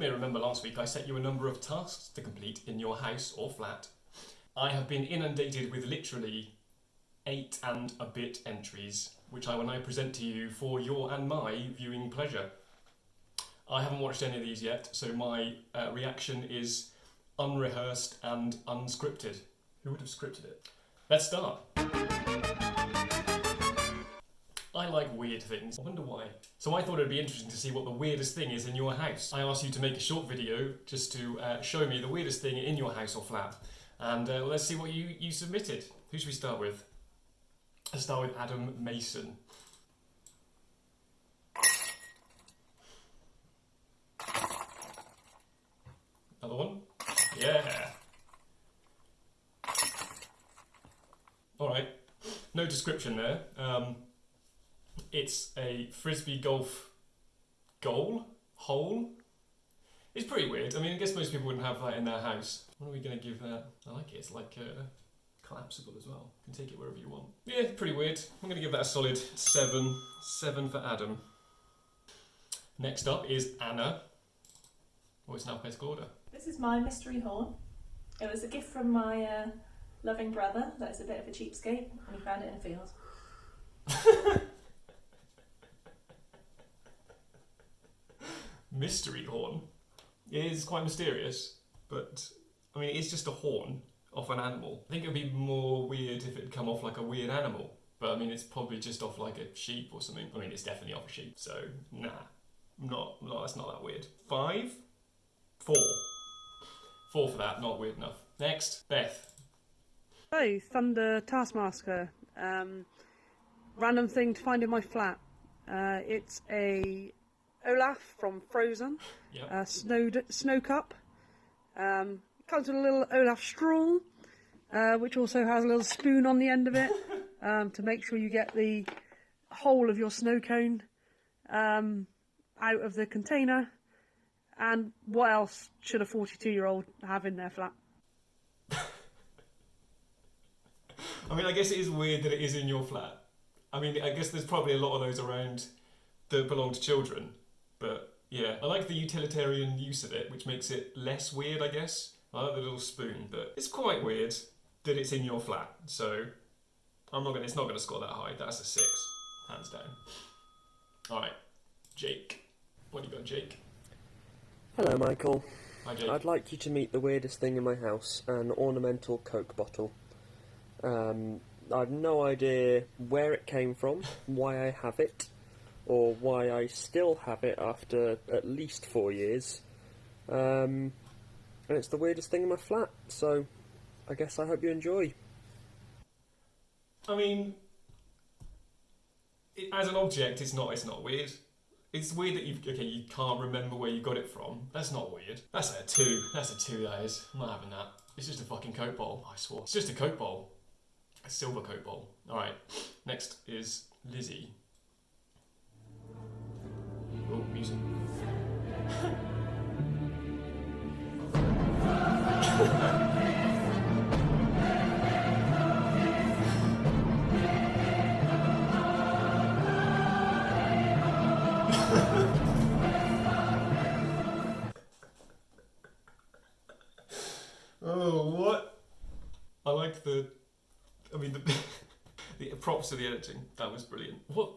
may remember last week I set you a number of tasks to complete in your house or flat. I have been inundated with literally 8 and a bit entries, which I will now present to you for your and my viewing pleasure. I haven't watched any of these yet, so my reaction is unrehearsed and unscripted. Who would have scripted it? Let's start. I like weird things. I wonder why. So I thought it'd be interesting to see what the weirdest thing is in your house. I asked you to make a short video just to show me the weirdest thing in your house or flat. And let's see what you submitted. Who should we start with? Let's start with Adam Mason. Another one? Yeah. Alright. No description there. It's a frisbee golf hole. It's pretty weird. I mean, I guess most people wouldn't have that in their house. What are we going to give that? I like it. It's like collapsible as well. You can take it wherever you want. Yeah, pretty weird. I'm going to give that a solid 7. 7 for Adam. Next up is Anna. Oh, it's in alphabetical order. This is my mystery horn. It was a gift from my loving brother that is a bit of a cheapskate, and he found it in a field. Mystery horn. It is quite mysterious, but I mean, it's just a horn off an animal. I think it would be more weird if it had come off like a weird animal, but I mean, it's probably just off like a sheep or something. I mean, it's definitely off a sheep, so nah, that's not that weird. 5? 4. 4 for that, not weird enough. Next, Beth. Oh, Thunder Taskmaster. Random thing to find in my flat. It's a Olaf from Frozen. Yep. Snow cup. Comes with a little Olaf straw, which also has a little spoon on the end of it to make sure you get the whole of your snow cone out of the container. And what else should a 42-year-old have in their flat? I mean, I guess it is weird that it is in your flat. I mean, I guess there's probably a lot of those around that belong to children. But yeah, I like the utilitarian use of it, which makes it less weird, I guess. I like the little spoon, but it's quite weird that it's in your flat. So it's not gonna score that high. That's a 6, hands down. All right, Jake. What do you got, Jake? Hello, Michael. Hi, Jake. I'd like you to meet the weirdest thing in my house, an ornamental Coke bottle. I've no idea where it came from, why I have it, or why I still have it after at least 4 years. And it's the weirdest thing in my flat, so I guess I hope you enjoy. I mean, as an object, it's not weird. It's weird that you can't remember where you got it from. That's not weird. That's a 2. That's a 2, that is. I'm not having that. It's just a fucking Coke bowl, I swore. It's just a Coke bowl. A silver Coke bowl. Alright, next is Lizzie. Oh, music. Oh, what? I like the props to the editing. That was brilliant. What?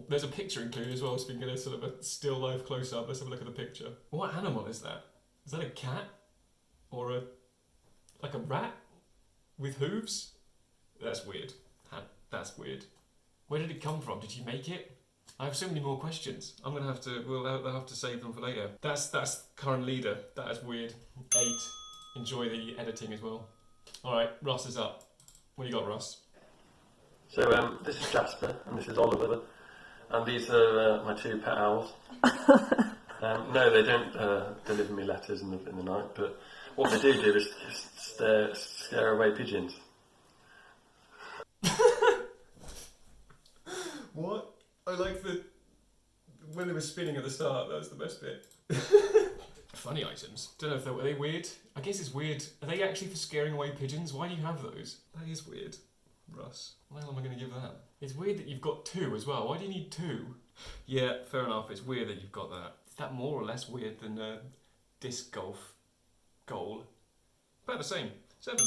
There's a picture included as well, so we can get a sort of a still life close up. Let's have a look at the picture. What animal is that? Is that a cat? Or like a rat? With hooves? That's weird. That's weird. Where did it come from? Did you make it? I have so many more questions. We'll have to save them for later. That's current leader. That is weird. 8. Enjoy the editing as well. Alright, Ross is up. What do you got, Ross? So this is Jasper and this is Oliver, and these are my 2 pet owls. No, they don't deliver me letters in the night, but what they do is scare away pigeons. What? I like when they were spinning at the start. That was the best bit. Funny items. Don't know if are they weird. I guess it's weird. Are they actually for scaring away pigeons? Why do you have those? That is weird. Russ, what the hell am I going to give that? It's weird that you've got 2 as well. Why do you need 2? Yeah, fair enough. It's weird that you've got that. Is that more or less weird than disc golf goal. About the same. 7.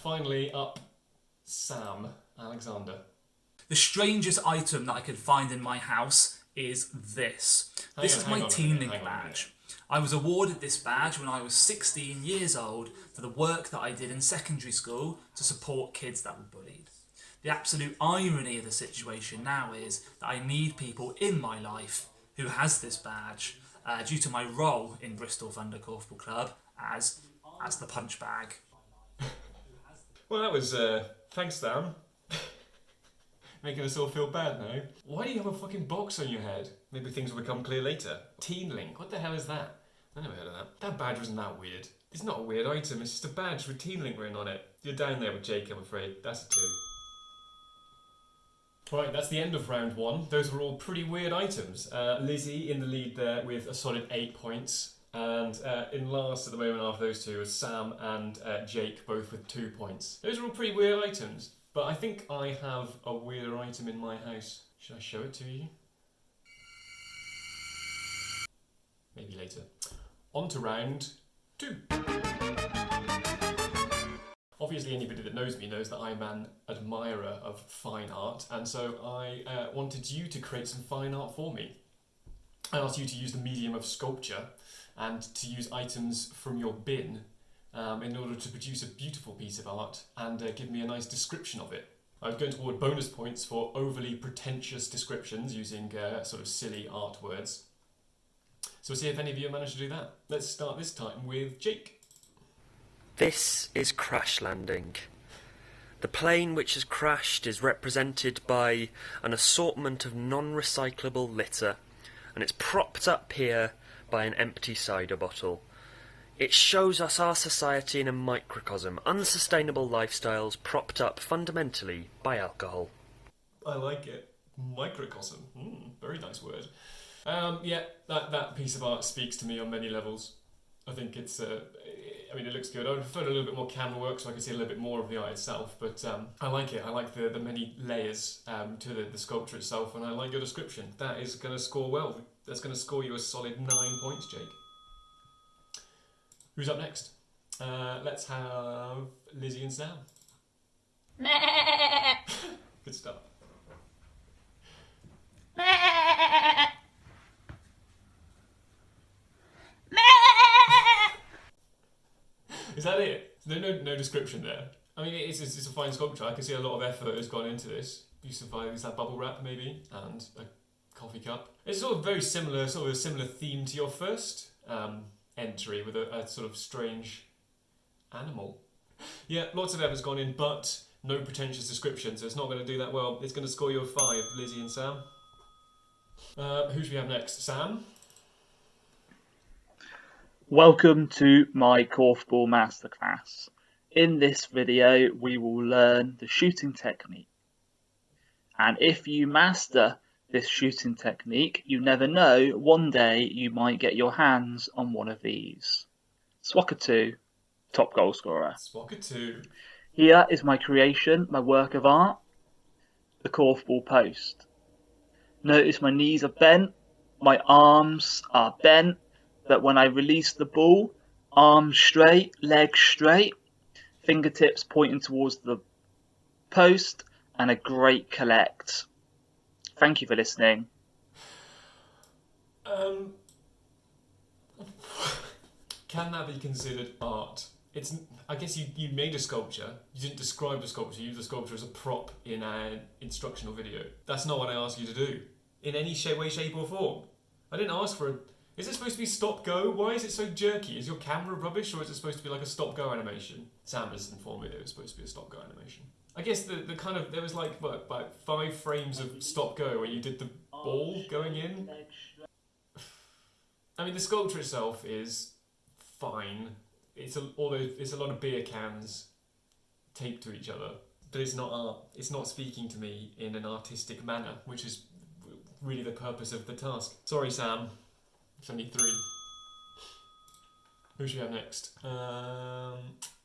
Finally up, Sam Alexander. The strangest item that I could find in my house is this. This is my Teen Link badge. I was awarded this badge when I was 16 years old for the work that I did in secondary school to support kids that were bullied. The absolute irony of the situation now is that I need people in my life who has this badge due to my role in Bristol Thunder Korfball Club as the punch bag. Well, that was, thanks, Sam. Making us all feel bad now. Why do you have a fucking box on your head? Maybe things will become clear later. Teen Link, what the hell is that? I never heard of that. That badge wasn't that weird. It's not a weird item, it's just a badge with Teen Link written on it. You're down there with Jake, I'm afraid. That's a 2. Right, that's the end of round 1. Those were all pretty weird items. Lizzie in the lead there with a solid 8 points. And in last at the moment after those two was Sam and Jake, both with 2 points. Those are all pretty weird items. But I think I have a weirder item in my house. Should I show it to you? Maybe later. On to round 2. Obviously anybody that knows me knows that I'm an admirer of fine art, and so I wanted you to create some fine art for me. I asked you to use the medium of sculpture and to use items from your bin in order to produce a beautiful piece of art and give me a nice description of it. I was going to award bonus points for overly pretentious descriptions using sort of silly art words. So we'll see if any of you managed to do that. Let's start this time with Jake. This is Crash Landing. The plane which has crashed is represented by an assortment of non-recyclable litter, and it's propped up here by an empty cider bottle. It shows us our society in a microcosm, unsustainable lifestyles propped up fundamentally by alcohol. I like it. Microcosm. Very nice word. Yeah, that piece of art speaks to me on many levels. I think it's, I mean, it looks good. I would prefer a little bit more camera work so I can see a little bit more of the art itself, but I like it. I like the many layers to the sculpture itself, and I like your description. That is going to score well. That's going to score you a solid 9 points, Jake. Who's up next? Let's have Lizzie and Sam. Good stuff. Is that it? No description there. I mean, it's a fine sculpture. I can see a lot of effort has gone into this. Use of that bubble wrap maybe, and a coffee cup. It's sort of very similar, sort of a similar theme to your first entry with a sort of strange animal. Yeah, lots of effort's gone in, but no pretentious description, so it's not going to do that well. It's going to score you a 5, Lizzie and Sam. Who should we have next? Sam? Welcome to my Korfball Masterclass. In this video we will learn the shooting technique. And if you master this shooting technique, you never know, one day you might get your hands on one of these. Swakatu, top goal scorer. Swakatu. Here is my creation, my work of art, the Korfball post. Notice my knees are bent, my arms are bent, but when I release the ball, arms straight, legs straight, fingertips pointing towards the post, and a great collect. Thank you for listening. Can that be considered art? I guess you made a sculpture. You didn't describe the sculpture. You used the sculpture as a prop in an instructional video. That's not what I asked you to do. In any way, shape or form. I didn't ask for a... Is it supposed to be stop-go? Why is it so jerky? Is your camera rubbish, or is it supposed to be like a stop-go animation? Sam has informed me that it was supposed to be a stop-go animation. I guess the kind of... There was like, what, about 5 frames of stop-go where you did the ball going in? I mean, the sculpture itself is fine. It's a lot of beer cans taped to each other. But it's not art. It's not speaking to me in an artistic manner, which is really the purpose of the task. Sorry, Sam. It's only 3. Who should we have next?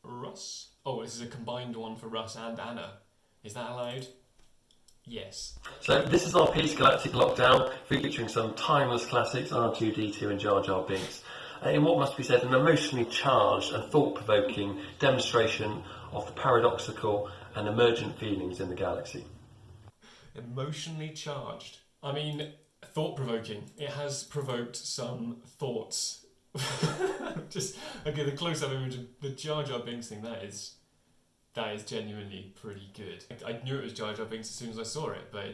Russ? Oh, this is a combined one for Russ and Anna. Is that allowed? Yes. So this is our piece, Galactic Lockdown, featuring some timeless classics, R2-D2 and Jar Jar Binks, in what must be said an emotionally charged and thought-provoking demonstration of the paradoxical and emergent feelings in the galaxy. Emotionally charged. I mean, thought-provoking. It has provoked some thoughts. Just, okay, the close-up image of the Jar Jar Binks thing, that is genuinely pretty good. I knew it was Jar Jar Binks as soon as I saw it, but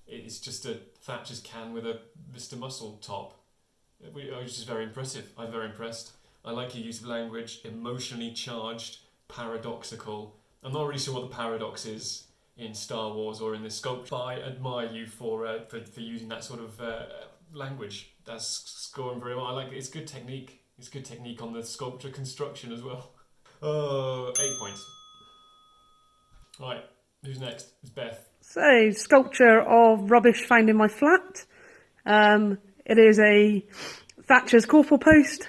it's just a Thatcher's can with a Mr. Muscle top. Which is just very impressive. I'm very impressed. I like your use of language, emotionally charged, paradoxical. I'm not really sure what the paradox is in Star Wars or in this sculpture, but I admire you for using that sort of language. That's scoring very well. I like it. It's good technique. It's good technique on the sculpture construction as well. Oh, 8 points. Right, who's next? It's Beth. So, sculpture of rubbish found in my flat. It is a Thatcher's corporal post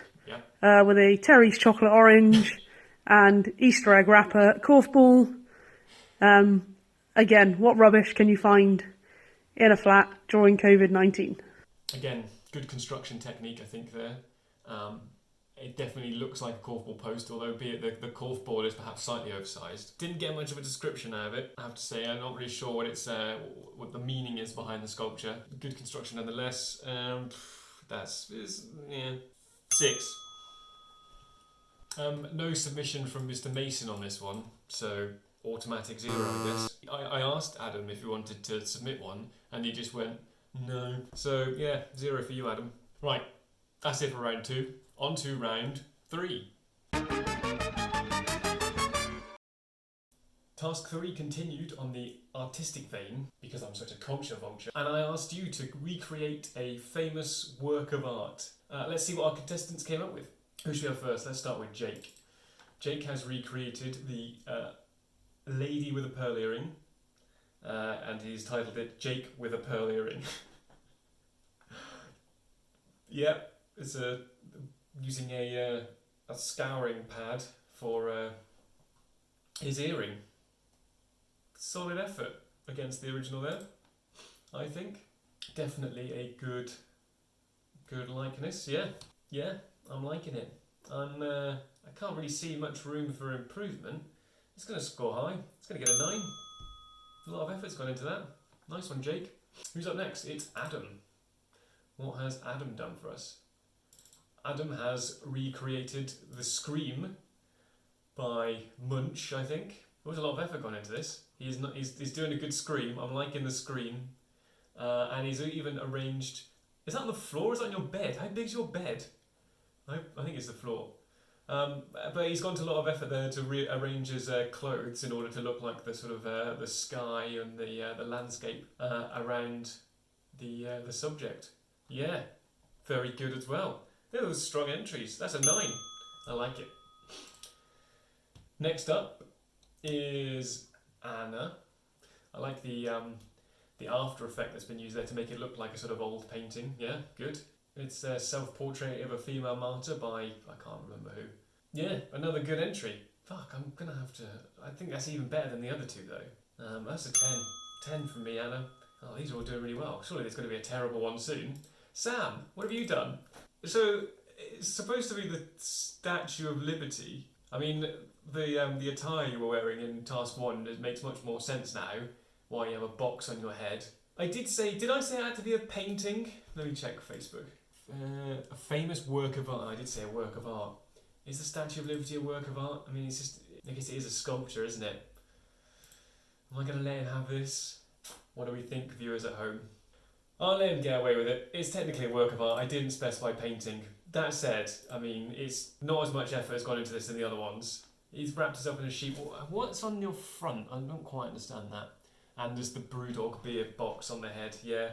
with a Terry's chocolate orange and Easter egg wrapper corf ball. Again, what rubbish can you find in a flat during COVID-19? Again, good construction technique, I think, there. It definitely looks like a corfball post, although be it the corfball is perhaps slightly oversized. Didn't get much of a description out of it, I have to say. I'm not really sure what the meaning is behind the sculpture. Good construction nonetheless. That's 6. No submission from Mr. Mason on this one, so automatic 0, I guess. I asked Adam if he wanted to submit one, and he just went, no. So, yeah, 0 for you, Adam. Right, that's it for round 2. On to round 3. Task 3 continued on the artistic vein, because I'm such a culture vulture, and I asked you to recreate a famous work of art. Let's see what our contestants came up with. Who should we have first? Let's start with Jake. Jake has recreated the lady with a pearl earring, and he's titled it Jake with a Pearl Earring. Yep, it's using a scouring pad for his earring. Solid effort against the original there, I think. Definitely a good likeness. Yeah, I'm liking it. I can't really see much room for improvement. It's going to score high. It's going to get a 9. A lot of effort's gone into that. Nice one, Jake. Who's up next? It's Adam. What has Adam done for us? Adam has recreated the Scream by Munch, I think. There was a lot of effort gone into this. He's doing a good scream. I'm liking the scream. And he's even arranged... Is that on the floor or is that on your bed? How big's your bed? I think it's the floor. But he's gone to a lot of effort there to rearrange his clothes in order to look like the sort of the sky and the landscape around the subject. Yeah, very good as well. Those strong entries. That's a 9. I like it. Next up is Anna. I like the after effect that's been used there to make it look like a sort of old painting. Yeah, good. It's a self-portrait of a female martyr by, I can't remember who. Yeah, another good entry. Fuck, I'm gonna have to... I think that's even better than the other two though. That's a 10. 10 from me, Anna. Oh, these are all doing really well. Surely there's going to be a terrible one soon. Sam, what have you done? So, it's supposed to be the Statue of Liberty. I mean, the attire you were wearing in Task 1, it makes much more sense now, why you have a box on your head. Did I say it had to be a painting? Let me check Facebook. A famous work of art. I did say a work of art. Is the Statue of Liberty a work of art? I mean, it's just... I guess it is a sculpture, isn't it? Am I going to let him have this? What do we think, viewers at home? I'll let him get away with it. It's technically a work of art. I didn't specify painting. That said, I mean, it's not as much effort has gone into this than the other ones. He's wrapped himself in a sheet. What's on your front? I don't quite understand that. And there's the Brewdog beer box on the head. Yeah,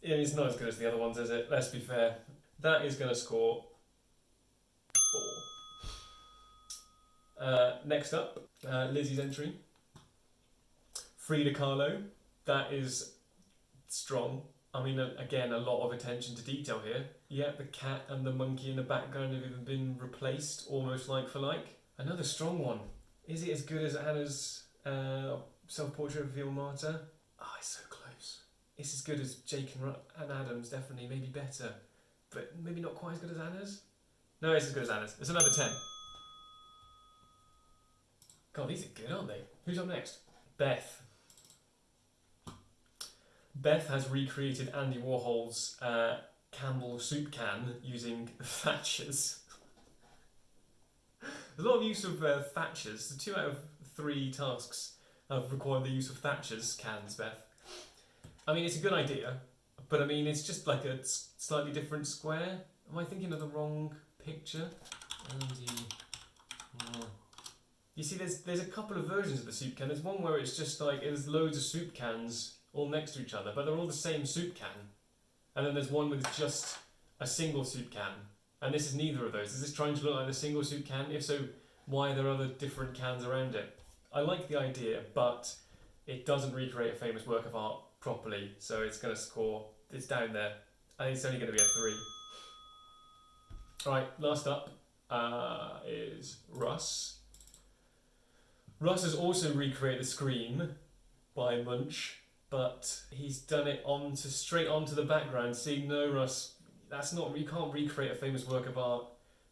it's not as good as the other ones, is it? Let's be fair. That is going to score 4. Next up, Lizzie's entry. Frida Kahlo. That is strong. I mean, again, a lot of attention to detail here. Yeah, the cat and the monkey in the background have even been replaced, almost like for like. Another strong one. Is it as good as Anna's self-portrait of a female martyr. Oh, it's so close. It's as good as Jake and Adam's, definitely, maybe better. But maybe not quite as good as Anna's? No, it's as good as Anna's. It's another 10. God, these are good, aren't they? Who's up next? Beth. Beth has recreated Andy Warhol's Campbell soup can using Thatchers. There's a lot of use of Thatchers. The 2 out of 3 tasks have required the use of Thatchers cans, Beth. I mean, it's a good idea, but I mean, it's just like a slightly different square. Am I thinking of the wrong picture? Andy. Oh. You see, there's a couple of versions of the soup can. There's one where it's just like, there's loads of soup cans all next to each other, but they're all the same soup can. And then there's one with just a single soup can. And this is neither of those. Is this trying to look like the single soup can? If so, why are there other different cans around it? I like the idea, but it doesn't recreate a famous work of art properly, so it's going to score, it's down there. I think it's only going to be a 3. Alright, last up is Russ. Russ has also recreated the Scream by Munch, but he's done it straight onto the background. See, no, Russ, that's not, you can't recreate a famous work of art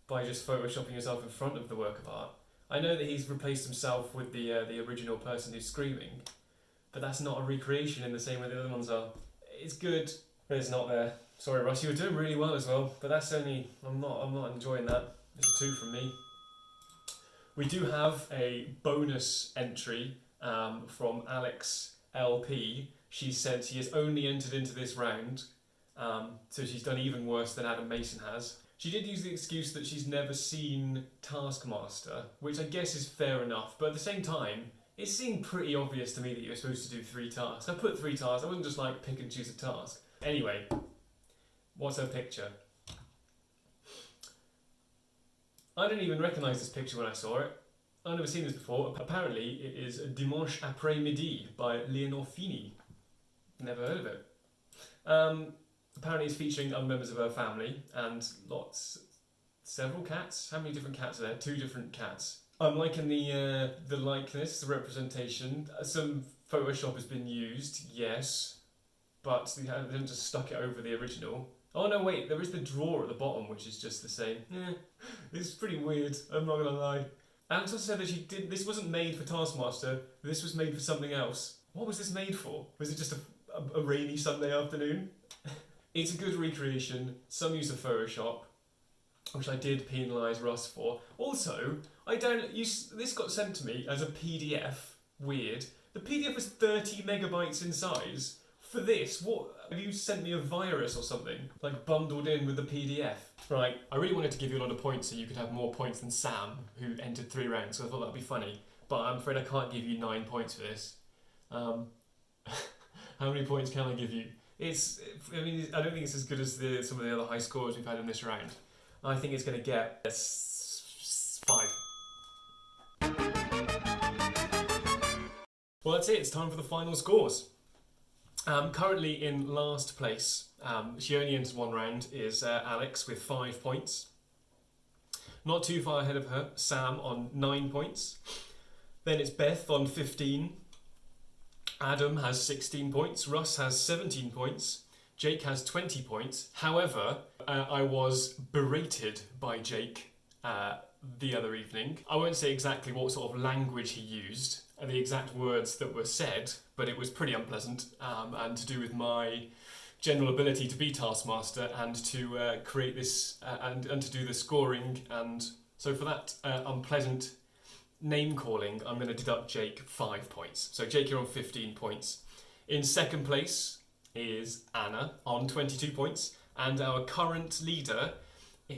by just photoshopping yourself in front of the work of art. I know that he's replaced himself with the original person who's screaming, but that's not a recreation in the same way the other ones are. It's good, but it's not there. Sorry, Russ, you were doing really well as well, but that's only, I'm not enjoying that. It's a 2 from me. We do have a bonus entry from Alex LP. She said she has only entered into this round, so she's done even worse than Adam Mason has. She did use the excuse that she's never seen Taskmaster, which I guess is fair enough, but at the same time, it seemed pretty obvious to me that you're supposed to do 3 tasks. I put 3 tasks, I wouldn't just like pick and choose a task. Anyway, what's her picture? I didn't even recognise this picture when I saw it. I've never seen this before. Apparently, it is Dimanche après-midi by Léonore Fini. Never heard of it. Apparently, it's featuring other members of her family and several cats. How many different cats are there? 2 different cats. I'm liking the likeness, the representation. Some Photoshop has been used, yes, but they haven't just stuck it over the original. Oh no, wait, there is the drawer at the bottom, which is just the same. It's pretty weird, I'm not gonna lie. Alex also said that this wasn't made for Taskmaster, this was made for something else. What was this made for? Was it just a rainy Sunday afternoon? It's a good recreation, some use of Photoshop, which I did penalise Russ for. Also, this got sent to me as a PDF, weird. The PDF was 30 megabytes in size. For this, what, have you sent me a virus or something? Like bundled in with the PDF? Right, I really wanted to give you a lot of points so you could have more points than Sam, who entered 3 rounds, so I thought that'd be funny. But I'm afraid I can't give you 9 points for this. How many points can I give you? I don't think it's as good as some of the other high scores we've had in this round. I think it's going to get 5. Well, that's it. It's time for the final scores. Currently in last place, she only entered 1 round, is Alex with 5 points. Not too far ahead of her, Sam on 9 points. Then it's Beth on 15. Adam has 16 points. Russ has 17 points. Jake has 20 points. However, I was berated by Jake the other evening. I won't say exactly what sort of language he used, the exact words that were said, but it was pretty unpleasant and to do with my general ability to be Taskmaster and to create this and to do the scoring. And so for that unpleasant name calling, I'm going to deduct Jake 5 points. So Jake, you're on 15 points. In second place is Anna on 22 points, and our current leader,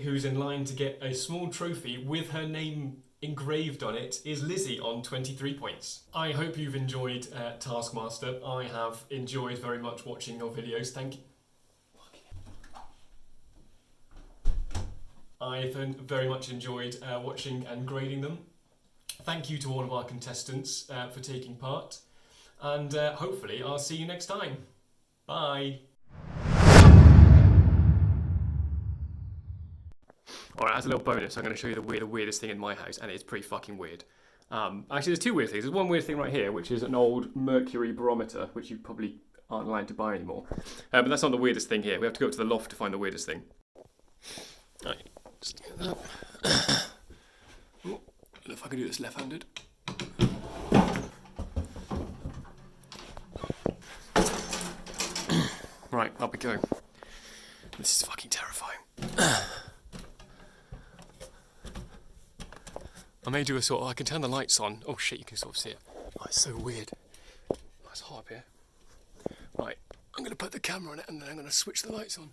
who's in line to get a small trophy with her name engraved on it, is Lizzie on 23 points. I hope you've enjoyed Taskmaster. I have enjoyed very much watching your videos. Thank you. I've very much enjoyed watching and grading them. Thank you to all of our contestants for taking part, and hopefully I'll see you next time. Bye. Alright, as a little bonus, I'm going to show you the weirdest thing in my house, and it's pretty fucking weird. Actually, there's two weird things. There's one weird thing right here, which is an old mercury barometer, which you probably aren't allowed to buy anymore. But that's not the weirdest thing here. We have to go up to the loft to find the weirdest thing. Right, just get that. Oh, I don't know if I can do this left-handed. Right, up we go. This is fucking terrifying. I may do a sort of... I can turn the lights on. Oh shit, you can sort of see it. Oh, it's so weird. Oh, it's hot up here. Right, I'm going to put the camera on it and then I'm going to switch the lights on.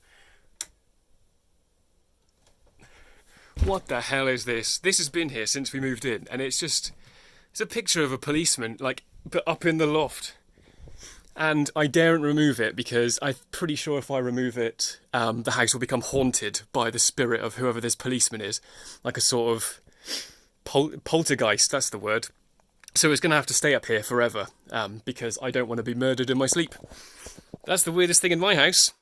What the hell is this? This has been here since we moved in, and it's just... It's a picture of a policeman, like, but up in the loft. And I daren't remove it because I'm pretty sure if I remove it, the house will become haunted by the spirit of whoever this policeman is. Like a sort of poltergeist, that's the word. So it's going to have to stay up here forever because I don't want to be murdered in my sleep. That's the weirdest thing in my house.